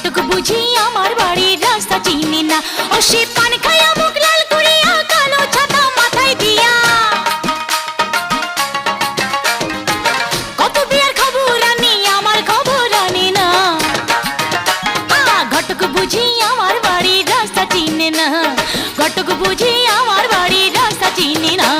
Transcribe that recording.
ঘটক বুঝি আমার বাড়ির রাস্তা চিনি না, ও সে পান খায়া মুখ লাল করিয়া কালো ছাতা মাথায় দিয়া। কত বিয়ার খবর আনি আমার খবর আনে না, ঘটক বুঝি আমার বাড়ির রাস্তা চিনে না, ঘটক বুঝি আমার বাড়ির রাস্তা চিনি না।